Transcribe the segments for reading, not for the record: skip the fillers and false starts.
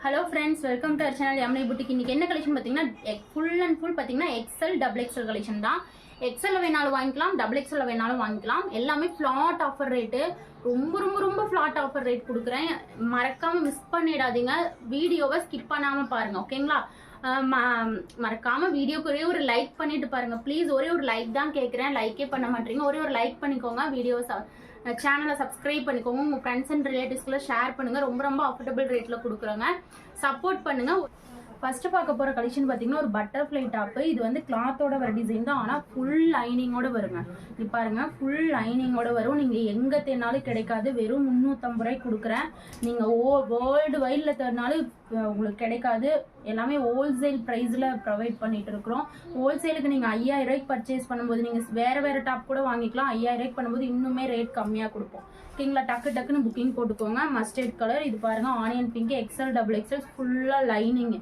Hello friends, welcome to our channel Yamuna boutique. இன்னைக்கு என்ன collection பார்த்தீங்கன்னா ஃபுல் அண்ட் ஃபுல் பார்த்தீங்கன்னா எக்ஸல் டபுள் எக்ஸல் கலெக்ஷன் தான். எக்ஸல் வேணாலும் வாங்கிக்கலாம், டபுள் எக்ஸல் வேணாலும் வாங்கிக்கலாம். எல்லாமே ஃப்ளாட் ஆஃபர் ரேட்டு, ரொம்ப ரொம்ப ரொம்ப ஃப்ளாட் ஆஃபர் ரேட் கொடுக்குறேன். மறக்காம மிஸ் பண்ணிடாதீங்க, வீடியோவை ஸ்கிப் பண்ணாமல் பாருங்க, ஓகேங்களா? மறக்காம வீடியோக்கு ஒரே ஒரு லைக் பண்ணிட்டு பாருங்க ப்ளீஸ். ஒரே ஒரு லைக் தான் கேட்குறேன், லைக்கே பண்ண மாட்டீங்க. ஒரே ஒரு லைக் பண்ணிக்கோங்க, வீடியோ சேனலை சப்ஸ்கிரைப் பண்ணிக்கோங்க, உங்கள் ஃப்ரெண்ட்ஸ் அண்ட் ரிலேட்டிவ்ஸ்க்குள்ள ஷேர் பண்ணுங்கள். ரொம்ப ரொம்ப அஃபோர்டபுள் ரேட்டில் கொடுக்குறோங்க, சப்போர்ட் பண்ணுங்கள். ஃபர்ஸ்ட் பார்க்க போகிற கலெக்ஷன் பார்த்தீங்கன்னா ஒரு பட்டர்ஃப்ளை டாப்பு. இது வந்து கிளாத்தோட வர டிசைன் தான், ஆனால் ஃபுல் லைனிங்கோட வருங்க. இது பாருங்க, ஃபுல் லைனிங்கோட வரும். நீங்கள் எங்கே தேடினாலும் கிடைக்காது, வெறும் 350 ரூபாய்க்கு கொடுக்குறேன். நீங்கள் வேர்ல்டு வைடில் தேடினாலும் உங்களுக்கு கிடைக்காது. எல்லாமே ஹோல்சேல் ப்ரைஸில் ப்ரொவைட் பண்ணிட்டு இருக்கிறோம். ஹோல்சேலுக்கு நீங்கள் 5000 ரூபாய்க்கு பர்ச்சேஸ் பண்ணும்போது நீங்கள் வேறு டாப் கூட வாங்கிக்கலாம். 5000 ரூபாய்க்கு பண்ணும்போது இன்னுமே ரேட் கம்மியாக கொடுப்போம், ஓகேங்களா? டக்குன்னு புக்கிங் போட்டுக்கோங்க. Mustard colour. இது பாருங்க, onion pink, XL double XL, ஃபுல்லாக லைனிங்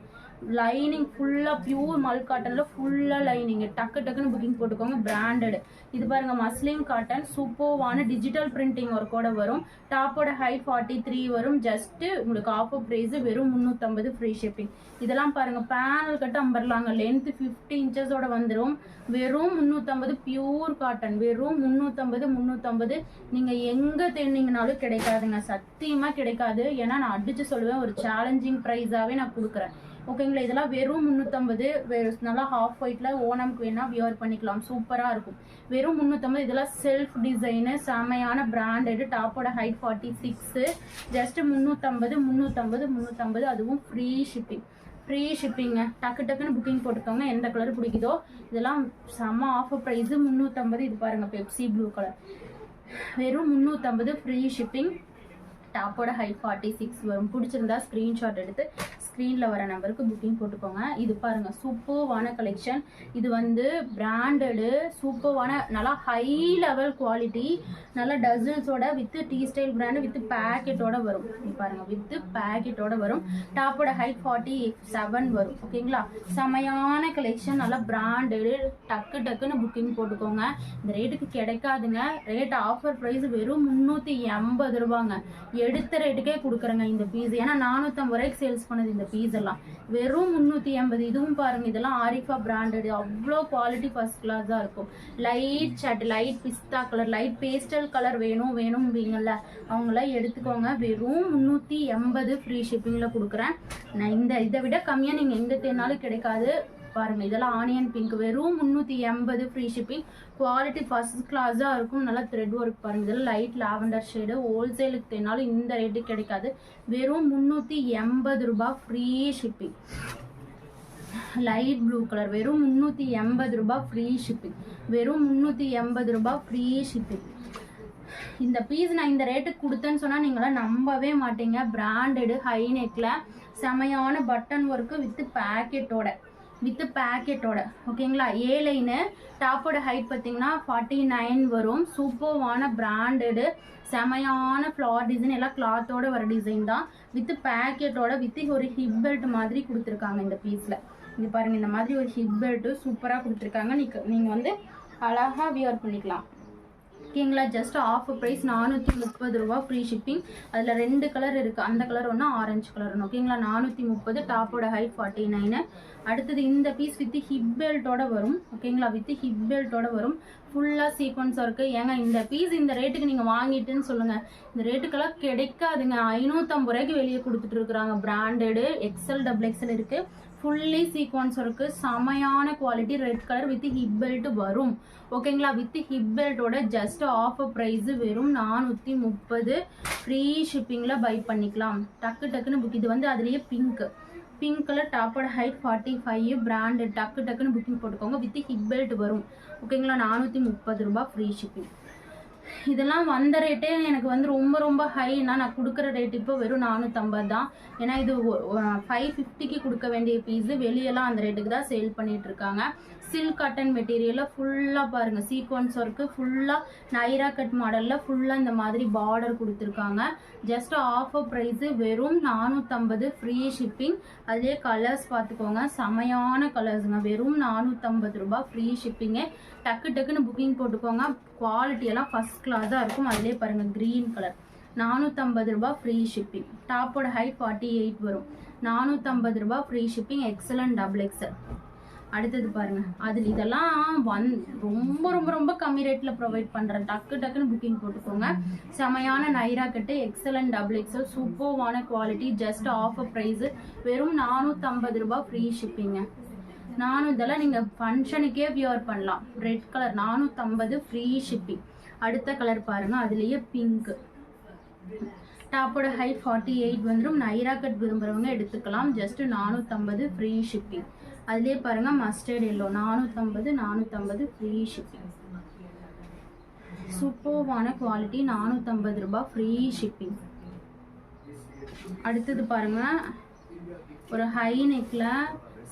ஃபுல்லாக பியூர் மல் காட்டனில் ஃபுல்லாக லைனிங். டக்குன்னு புக்கிங் போட்டுக்கோங்க. பிராண்டட். இது பாருங்க, மஸ்லின் காட்டன், சூப்பர்வான டிஜிட்டல் பிரிண்டிங் ஒர்க்கோட வரும். டாப்போட ஹைட் 43 வரும். ஜஸ்ட் உங்களுக்கு ஆஃபர் ப்ரைஸ் வெறும் 350, ஃப்ரீ ஷிப்பிங். இதெல்லாம் பாருங்க, பேனல் கட்டு அம்பர்லாங்க, லென்த் 50 இன்ச்சஸோட வந்துடும். வெறும் 350, பியூர் காட்டன். வெறும் 350. நீங்கள் எங்கே தேடினீங்கனாலும் கிடைக்காதுங்க, சத்தியமாக கிடைக்காது. ஏன்னா நான் அடிச்சு சொல்லுவேன், ஒரு சேலஞ்சிங் ப்ரைஸாகவே நான் கொடுக்குறேன், ஓகேங்களா? இதெல்லாம் வெறும் 350. நல்லா ஹாஃப் ஒயிட்ல ஓணம்க்கு வேணா வியர் பண்ணிக்கலாம், சூப்பரா இருக்கும். வெறும் 350. இதெல்லாம் செல்ஃப் டிசைனு, செமையான பிராண்டட். டாப்போட ஹைட் 46. ஜஸ்ட் 350. அதுவும் ஃப்ரீ ஷிப்பிங்க. டக்குன்னு புக்கிங் போட்டுக்கோங்க, எந்த கலர் பிடிக்குதோ. இதெல்லாம் செம்ம ஆஃபர் ப்ரைஸ் 350. இது பாருங்க, பெப்சி ப்ளூ கலர், வெறும் 350, ஃப்ரீ ஷிப்பிங். டாப்போட ஹைட் 46 வரும். பிடிச்சிருந்தா ஸ்க்ரீன்ஷாட் எடுத்து ஸ்க்ரீனில் வர நம்பருக்கு புக்கிங் போட்டுக்கோங்க. இது பாருங்க, சூப்பர்வான கலெக்ஷன். இது வந்து பிராண்டடு, சூப்பர்வான நல்லா ஹை லெவல் குவாலிட்டி, நல்லா டசில்ஸோட with T style brand with பேக்கெட்டோட வரும். இது பாருங்க, வித் பேக்கெட்டோட வரும். டாப்போட ஹைட் 47 வரும், ஓகேங்களா? செமையான கலெக்ஷன், நல்லா பிராண்டடு. டக்குன்னு புக்கிங் போட்டுக்கோங்க. இந்த ரேட்டுக்கு கிடைக்காதுங்க. ரேட் ஆஃபர் ப்ரைஸ் வெறும் 380 ரூபாங்க. எடுத்த ரேட்டுக்கே கொடுக்குறேங்க இந்த பீஸ். ஏன்னா 450 ரூபாய்க்கு சேல்ஸ் பண்ணது இந்த பீஸ் எல்லாம், வெறும் 380. இதுவும் பாருங்க, இதெல்லாம் ஆரிஃபா பிராண்டட், அவ்வளோ குவாலிட்டி ஃபர்ஸ்ட் கிளாஸாக இருக்கும். லைட் சாட், லைட் பிஸ்தா கலர், லைட் பேஸ்டல் கலர் வேணும்பீங்கல்ல, அவங்களாம் எடுத்துக்கோங்க. வெறும் 380, ஃப்ரீ ஷிப்பிங்கில் கொடுக்குறேன். நான் இதை விட கம்மியாக நீங்கள் எங்கே தேடினாலும் கிடைக்காது. பாருங்க, இதெல்லாம் ஆனியன் பிங்க், வெறும் 380, ஃப்ரீ ஷிப்பிங். குவாலிட்டி ஃபர்ஸ்ட் கிளாஸாக இருக்கும். நல்லா த்ரெட் ஒர்க் பாருங்க. இதெல்லாம் லைட் லாவெண்டர் ஷேடு. ஹோல்சேலுக்கு தேனாலும் இந்த ரேட்டுக்கு கிடைக்காது. வெறும் 380 ரூபாய், free shipping. Light blue colour, வெறும் 380 ரூபாய், ஃப்ரீ ஷிப்பிங். வெறும் 380 ரூபாய், ஃப்ரீ ஷிப்பிங். இந்த பீஸ் நான் இந்த ரேட்டுக்கு கொடுத்தேன்னு சொன்னால் நீங்களாம் நம்பவே மாட்டீங்க. பிராண்டடு, ஹை நெக்கில் செமையான பட்டன் ஒர்க்கு வித் பேக்கெட்டோட ஓகேங்களா? ஏ லைனு. டாப்போட ஹைட் பார்த்தீங்கன்னா 49 வரும். சூப்பர்வான பிராண்டடு, செமையான ஃப்ளார் டிசைன். எல்லாம் கிளாத்தோட வர டிசைன் தான், வித் பேக்கெட்டோட, வித் ஒரு ஹிப் பெல்ட் மாதிரி கொடுத்துருக்காங்க இந்த பீஸில். இது பாருங்க, இந்த மாதிரி ஒரு ஹிப் பெல்ட்டு சூப்பராக கொடுத்துருக்காங்க. நீங்கள் வந்து அழகாக வியர் பண்ணிக்கலாம், ஓகேங்களா? ஜஸ்ட் ஆஃபர் ப்ரைஸ் 430 ரூபா, ஃப்ரீ ஷிப்பிங். அதில் 2 கலர் இருக்குது, அந்த கலர் ஒன்று, ஆரஞ்சு கலர் ஒன்று, ஓகேங்களா? 430. டாப்போட ஹைட் 49. அடுத்தது இந்த பீஸ் வித் ஹிப் பெல்ட்டோட வரும், ஓகேங்களா? வித் ஹிப் பெல்ட்டோட வரும். ஃபுல்லாக சீக்வன்ஸ் இருக்குது. ஏங்க இந்த பீஸ் இந்த ரேட்டுக்கு நீங்கள் வாங்கிட்டுன்னு சொல்லுங்கள், இந்த ரேட்டுக்கெல்லாம் கிடைக்காதுங்க. 550 ரூபாய்க்கு வெளியே கொடுத்துட்டு இருக்கிறாங்க. பிராண்டடு, எக்ஸல் டபுள் எக்ஸல் இருக்குது. ஃபுல்லி சீக்வன்ஸ் இருக்கு, செமையான quality. Red colour with hip belt வரும், ஓகேங்களா? வித் ஹிப் பெல்ட்டோட ஜஸ்ட் ஆஃபர் ப்ரைஸ் வெறும் 430, ஃப்ரீ ஷிப்பிங்கில் பை பண்ணிக்கலாம். டக்குன்னு புக். இது வந்து அதுலேயே பிங்க் கலர். டாப்போட ஹைட் 45, பிராண்டு. டக்குன்னு புக்கிங் போட்டுக்கோங்க. வித் ஹிப் பெல்ட் வரும், ஓகேங்களா? 430 ரூபாய், ஃப்ரீ ஷிப்பிங். இதெல்லாம் வந்த ரேட்டே எனக்கு வந்து ரொம்ப ரொம்ப ஹைனா, நான் கொடுக்குற ரேட் இப்போ வெறும் 450 தான். ஏன்னா இது 550க்கு கொடுக்க வேண்டிய பீஸு, வெளியெல்லாம் அந்த ரேட்டுக்கு தான் சேல் பண்ணிட்டு இருக்காங்க. சில்க் காட்டன் மெட்டீரியலில் ஃபுல்லாக பாருங்கள், சீக்வன்ஸ் ஒர்க்கு, ஃபுல்லாக நைரா கட் மாடலில் ஃபுல்லாக இந்த மாதிரி பார்டர் கொடுத்துருக்காங்க. ஜஸ்ட் ஆஃபர் ப்ரைஸு வெறும் 450, ஃப்ரீ ஷிப்பிங். அதுலேயே கலர்ஸ் பார்த்துக்கோங்க, செமையான கலர்ஸுங்க. வெறும் 450 ரூபாய், ஃப்ரீ ஷிப்பிங்கு. டக்குன்னு புக்கிங் போட்டுக்கோங்க. குவாலிட்டியெல்லாம் ஃபஸ்ட் கிளாஸாக இருக்கும். அதுலேயே பாருங்கள், க்ரீன் கலர், 450 ரூபாய் ஃப்ரீ ஷிப்பிங். டாப்போட ஹைட் 48 வரும். 450 ரூபாய் free shipping. Excellent double XL. அடுத்தது பாருங்க, அதில் இதெல்லாம் ரொம்ப ரொம்ப ரொம்ப கம்மி ரேட்ல ப்ரொவைட் பண்றேன். டக்குன்னு புக்கிங் போட்டுக்கோங்க. செமையான Naira cut, excellent double XL, சூப்பர்வான குவாலிட்டி, ஜஸ்ட் ஆஃபர் ப்ரைஸ், வெறும் 450 ரூபாய் ஃப்ரீ ஷிப்பிங்க. இதெல்லாம் நீங்க ஃபங்க்ஷனுக்கே வியர் பண்ணலாம். Red colour 450 free shipping. அடுத்த கலர் பாருங்க, அதுலயே பிங்க். டாப்போட ஹைட் 48 வந்துடும். நைரா கட் விரும்புறவங்க எடுத்துக்கலாம். Just 450 free shipping. அதுலேயே பாருங்க மஸ்டர்ட் எல்லோ 450 ஃப்ரீ ஷிப்பிங். சூப்பர்வான குவாலிட்டி, 450 ரூபாய் ஃப்ரீ ஷிப்பிங். அடுத்தது பாருங்க, ஒரு ஹை நெக்ல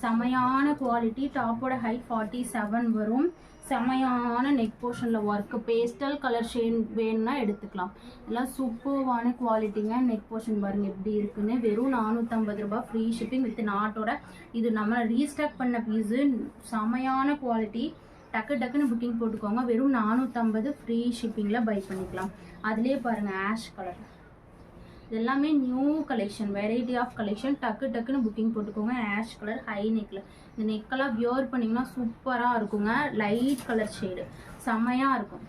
செமையான குவாலிட்டி. டாப்போட ஹைட் 47 வரும். செமையான நெக் போர்ஷன்ல ஒர்க். பேஸ்டல் கலர் ஷேட் வேணும்னா எடுத்துக்கலாம். எல்லாம் சூப்பர்வான குவாலிட்டிங்க. நெக் போர்ஷன் பாருங்க எப்படி இருக்குன்னு. வெறும் 450 ரூபாய் ஃப்ரீ ஷிப்பிங் வித் நாட்டோட. இது நம்ம ரீஸ்டாக் பண்ண பீஸு. செமையான குவாலிட்டி. டக்குன்னு புக்கிங் போட்டுக்கோங்க. வெறும் 450 ஃப்ரீ ஷிப்பிங்ல பை பண்ணிக்கலாம். அதுலேயே பாருங்க ஆஷ் கலர். எல்லாமே new collection, variety of collection. டக்குன்னு புக்கிங் போட்டுக்கோங்க. ஆஷ் கலர் ஹை நெக்ல. இந்த நெக்கெல்லாம் வியர் பண்ணிங்கன்னா சூப்பராக இருக்குங்க. லைட் கலர் ஷேடு செம்மையாக இருக்கும்.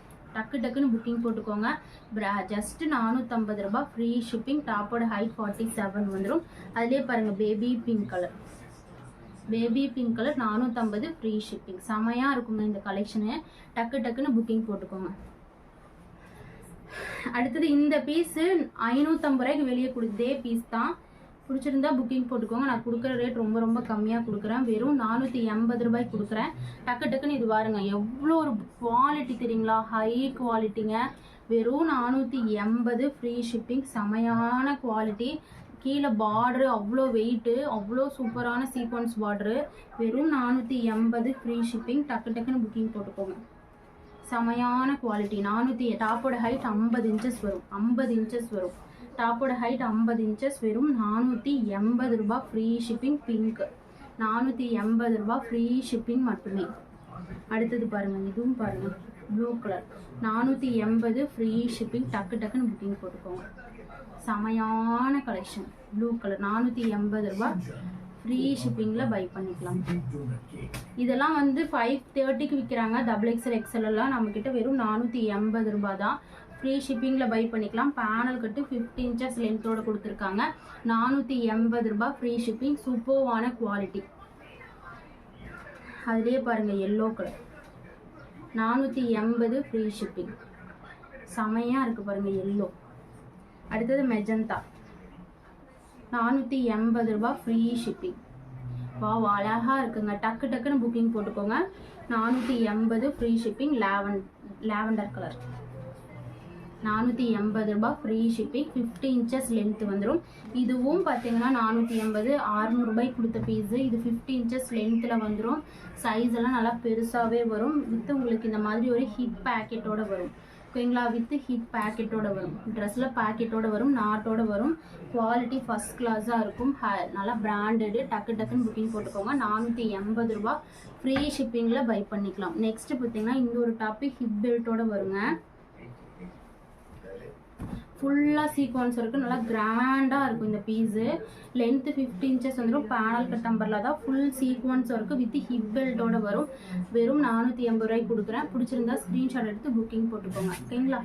டக்குன்னு புக்கிங் போட்டுக்கோங்க. ஜஸ்ட் 450 ரூபாய் ஃப்ரீ ஷிப்பிங். டாப்போட ஹைட் 47 வந்துடும். அதுலேயே பாருங்கள் baby pink colour. 450 free shipping. செம்மையாக இருக்குங்க இந்த கலெக்ஷனு. டக்குன்னு புக்கிங் போட்டுக்கோங்க. அடுத்தது இந்த பீஸு 550 ரூபாய்க்கு வெளியே கொடுத்தே பீஸ் தான். பிடிச்சிருந்தா புக்கிங் போட்டுக்கோங்க. நான் கொடுக்குற ரேட் ரொம்ப ரொம்ப கம்மியாக கொடுக்குறேன். வெறும் 480 ரூபாய்க்கு கொடுக்குறேன். டக்குன்னு இது பாருங்க எவ்வளோ ஒரு குவாலிட்டி தெரியுங்களா, ஹை குவாலிட்டிங்க. வெறும் 480 ஃப்ரீ ஷிப்பிங். செமையான குவாலிட்டி. கீழே பார்டரு அவ்வளோ வெயிட்டு, அவ்வளோ சூப்பரான சீக்வன்ஸ் பார்டரு. வெறும் 480 ஃப்ரீ ஷிப்பிங். டக்குன்னு புக்கிங் போட்டுக்கோங்க. செமையான குவாலிட்டி. டாப்போட ஹைட் 50 இன்ச்சஸ் வரும். 50 இன்ச்சஸ் வரும். டாப்போட ஹைட் 50 இன்ச்சஸ். வெறும் 480 ரூபாய் ஃப்ரீ ஷிப்பிங். பிங்க் 480 ரூபாய் ஃப்ரீ ஷிப்பிங் மட்டுமே. அடுத்தது பாருங்க, இதுவும் பாருங்க ப்ளூ கலர் 480 ஃப்ரீ ஷிப்பிங். டக்குன்னு புக்கிங் போட்டுக்கோங்க. செமையான கலெக்ஷன். ப்ளூ கலர் 480 ரூபாய் ஃப்ரீ ஷிப்பிங்கில் பை பண்ணிக்கலாம். இதெல்லாம் வந்து 530க்கு விற்கிறாங்க. டபுள் எக்ஸல் எக்ஸல் எல்லாம் நம்மக்கிட்ட வெறும் 480 ரூபாய் தான். ஃப்ரீ ஷிப்பிங்கில் பை பண்ணிக்கலாம். பேனல் கட்டு 50 இன்ச்சஸ் லென்த்தோடு கொடுத்துருக்காங்க. 480 ரூபாய் ஃப்ரீ ஷிப்பிங். சூப்பர்வான குவாலிட்டி. அதுலேயே பாருங்கள் எல்லோ கலர் 480 ஃப்ரீ ஷிப்பிங். செமையாக இருக்குது பாருங்கள் எல்லோ. அடுத்தது மெஜந்தா 480 ரூபாய் ஃப்ரீ ஷிப்பிங். அழகாக இருக்குங்க. டக்குன்னு புக்கிங் போட்டுக்கோங்க. 480 ஃப்ரீ ஷிப்பிங். லாவெண்டர் கலர் 480 ரூபாய் ஃப்ரீ ஷிப்பிங். 50 இன்ச்சஸ் லென்த் வந்துடும். இதுவும் பார்த்தீங்கன்னா 480 600 ரூபாய்க்கு கொடுத்த பீஸு. இது 50 இன்ச்சஸ் லென்த்தில் வந்துடும். சைஸ் எல்லாம் நல்லா பெருசாகவே வரும். வித் உங்களுக்கு இந்த மாதிரி ஒரு ஹிப் பேக்கெட்டோட வரும். ஓகேங்களா, வித் ஹிப் பேக்கெட்டோட வரும். ட்ரெஸ்ஸில் பேக்கெட்டோட வரும், நாட்டோட வரும். குவாலிட்டி ஃபஸ்ட் கிளாஸாக இருக்கும். நல்லா பிராண்டடு. டக்குன்னு புக்கிங் போட்டுக்கோங்க. 480 ரூபாய் ஃப்ரீ ஷிப்பிங்கில் பை பண்ணிக்கலாம். நெக்ஸ்ட்டு பார்த்தீங்கன்னா இந்த ஒரு டாப்பிக் ஹிப் பெல்ட்டோட வருங்க. ஃபுல்லாக சீக்வன்ஸ் இருக்குது. நல்லா கிராண்டாக இருக்கும் இந்த பீஸு. லென்த்து 50 இன்ச்சஸ் வந்துடும். பேனல் கட் நம்பரில் தான் ஃபுல் சீக்வன்ஸ் இருக்குது. வித் ஹிப் பெல்ட்டோட வரும். வெறும் 480 ரூபாய்க்கு கொடுக்குறேன். பிடிச்சிருந்தா ஸ்க்ரீன்ஷாட் எடுத்து புக்கிங் போட்டுக்கோங்க. ஓகேங்களா.